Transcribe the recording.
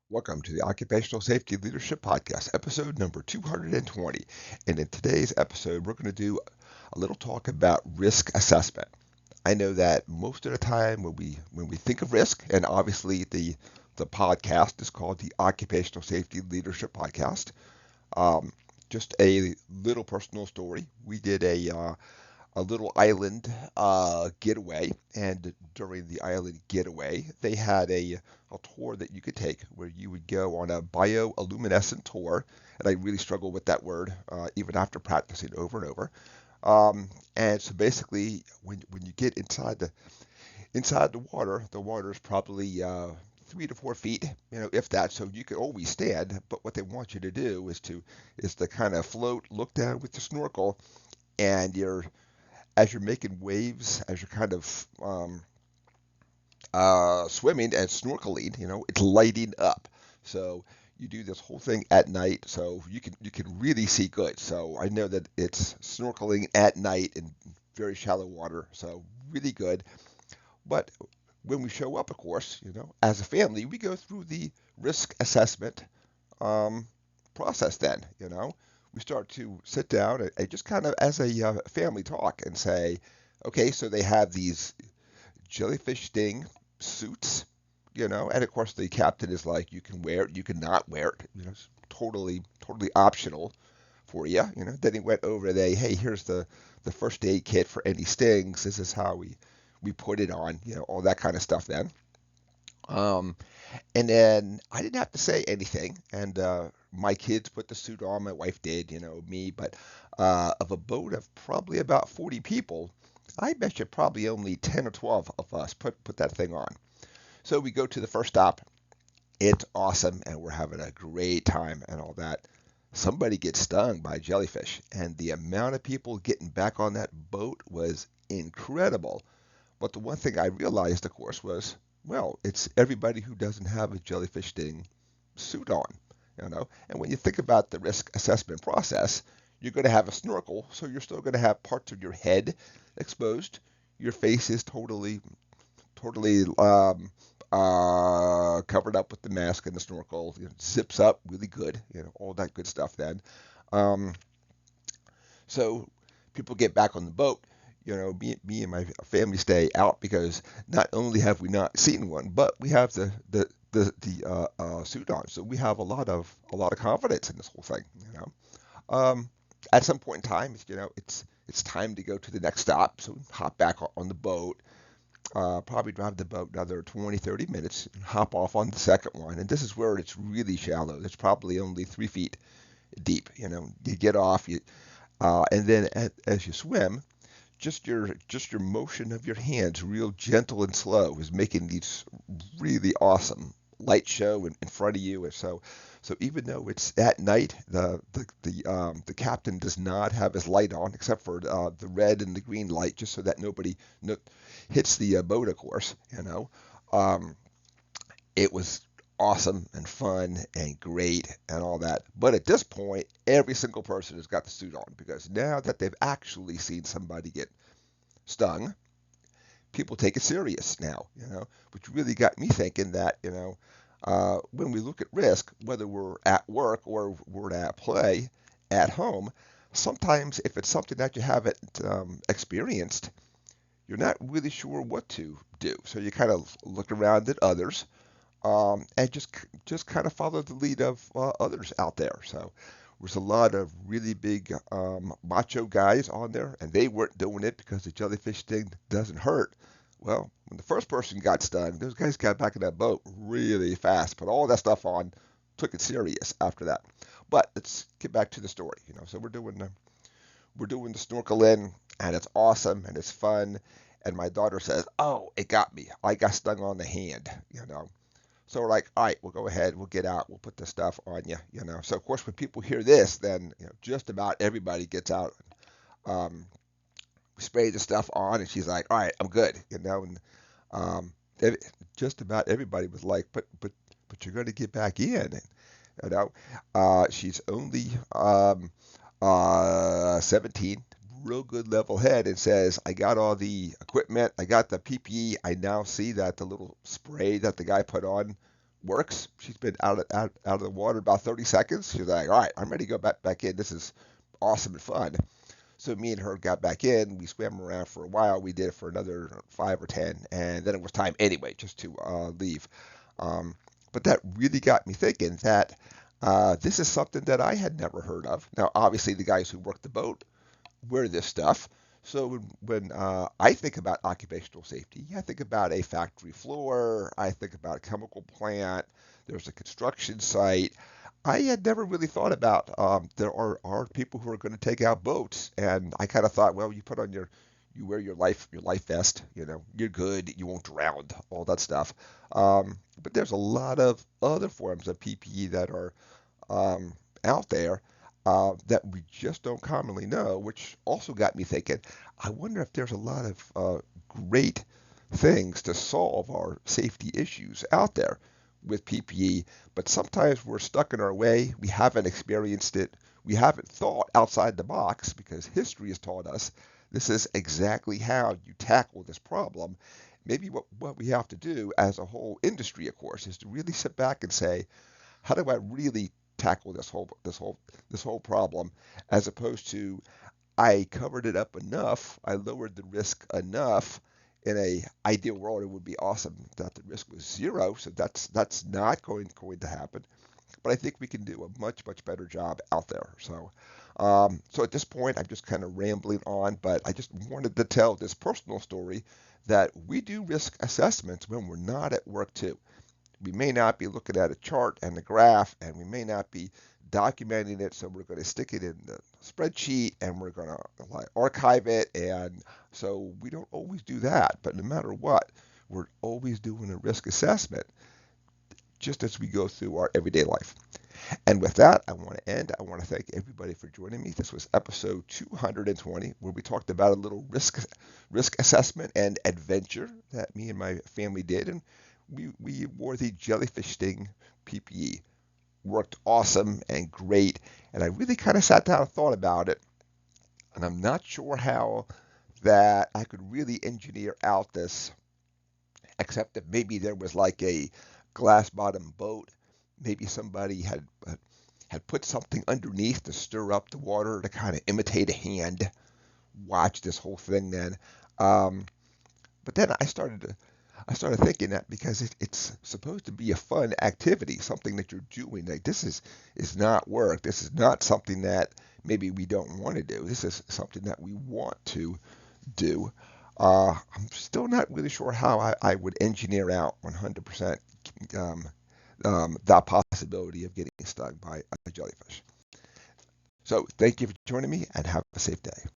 Welcome to the Occupational Safety Leadership Podcast, episode number 220. And in today's episode, we're going to do a little talk about risk assessment. I know that most of the time when we think of risk, and obviously the podcast is called the Occupational Safety Leadership Podcast. Um, just a little personal story. We did a little island getaway, and during the island getaway, they had a tour that you could take where you would go on a bioluminescent tour, and I really struggle with that word even after practicing over and over. And so basically, when you get inside the water is probably 3 to 4 feet, if that. So you can always stand, but what they want you to do is to kind of float, look down with the snorkel, and as you're making waves, as you're kind of swimming and snorkeling, it's lighting up. So you do this whole thing at night, so you can really see good. So I know that it's snorkeling at night in very shallow water, so really good. But when we show up, of course, as a family, we go through the risk assessment um, process. Then, we start to sit down and just kind of as a family talk and say, okay, so they have these jellyfish sting suits, and of course the captain is like, you can wear it, you can not wear it, it's totally optional for you. Then he went over hey, here's the first aid kit for any stings. This is how we put it on, all that kind of stuff. Then, um, and then I didn't have to say anything, and my kids put the suit on. My wife did, me. But of a boat of probably about 40 people, I bet you probably only 10 or 12 of us put that thing on. So we go to the first stop. It's awesome, and we're having a great time and all that. Somebody gets stung by jellyfish, and the amount of people getting back on that boat was incredible. But the one thing I realized, of course, was, well, it's everybody who doesn't have a jellyfish sting suit on, And when you think about the risk assessment process, you're going to have a snorkel, so you're still going to have parts of your head exposed. Your face is totally covered up with the mask and the snorkel. Zips up really good, all that good stuff. Then, um, so people get back on the boat. Me and my family stay out because not only have we not seen one, but we have the suit on, so we have a lot of confidence in this whole thing. At some point in time, it's time to go to the next stop, so hop back on the boat. Probably drive the boat another 20, 30 minutes and hop off on the second one. And this is where it's really shallow. It's probably only 3 feet deep. You get off, and then as you swim, just your motion of your hands, real gentle and slow, is making these really awesome light show in front of you. And so even though it's at night, the captain does not have his light on except for the red and the green light, just so that nobody hits the boat, of course. Um, it was awesome and fun and great and all that. But at this point, every single person has got the suit on because now that they've actually seen somebody get stung, people take it serious now, which really got me thinking that, when we look at risk, whether we're at work or we're at play at home, sometimes if it's something that you haven't experienced, you're not really sure what to do. So you kind of look around at others, and just kind of follow the lead of others out there. So there's a lot of really big macho guys on there, and they weren't doing it because the jellyfish sting doesn't hurt. Well, when the first person got stung, those guys got back in that boat really fast, put all that stuff on, took it serious after that. But let's get back to the story. So we're doing the snorkeling, and it's awesome and it's fun. And my daughter says, "Oh, it got me. I got stung on the hand." So we're like, all right, we'll go ahead, we'll get out, we'll put the stuff on you. So of course, when people hear this, then just about everybody gets out. Um, we spray the stuff on, and she's like, all right, I'm good. And um, just about everybody was like, but you're going to get back in. And, you know, she's only 17, real good level head, and says, I got all the equipment, I got the PPE. I now see that the little spray that the guy put on works. She's been out of the water about 30 seconds. She's like, all right, I'm ready to go back in. This is awesome and fun. So me and her got back in. We swam around for a while. We did it for another 5 or 10, and then it was time anyway just to leave. Um, but that really got me thinking that this is something that I had never heard of. Now, obviously, the guys who work the boat wear this stuff. So when I think about occupational safety, I think about a factory floor, I think about a chemical plant, there's a construction site. I had never really thought about there are people who are going to take out boats, and I kind of thought, well, you wear your life vest, you're good, you won't drown, all that stuff. But there's a lot of other forms of PPE that are um, out there that we just don't commonly know, which also got me thinking, I wonder if there's a lot of great things to solve our safety issues out there with PPE, but sometimes we're stuck in our way. We haven't experienced it. We haven't thought outside the box because history has taught us this is exactly how you tackle this problem. Maybe what we have to do as a whole industry, of course, is to really sit back and say, how do I really tackle this whole problem, as opposed to I covered it up enough, I lowered the risk enough. In a ideal world, it would be awesome that the risk was zero. So that's not going to happen. But I think we can do a much better job out there. So at this point, I'm just kind of rambling on, but I just wanted to tell this personal story that we do risk assessments when we're not at work too. We may not be looking at a chart and a graph, and we may not be documenting it, so we're going to stick it in the spreadsheet and we're going to like archive it. And so we don't always do that, but no matter what, we're always doing a risk assessment just as we go through our everyday life. And with that, I want to end. I want to thank everybody for joining me. This was episode 220, where we talked about a little risk assessment and adventure that me and my family did, and we wore the Jellyfish Sting PPE. Worked awesome and great, and I really kind of sat down and thought about it, and I'm not sure how that I could really engineer out this, except that maybe there was like a glass bottom boat. Maybe somebody had put something underneath to stir up the water to kind of imitate a hand. Watch this whole thing then. Um, but then I started thinking that because it's supposed to be a fun activity, something that you're doing. Like this is not work. This is not something that maybe we don't want to do. This is something that we want to do. I'm still not really sure how I would engineer out 100% um, that possibility of getting stung by a jellyfish. So thank you for joining me and have a safe day.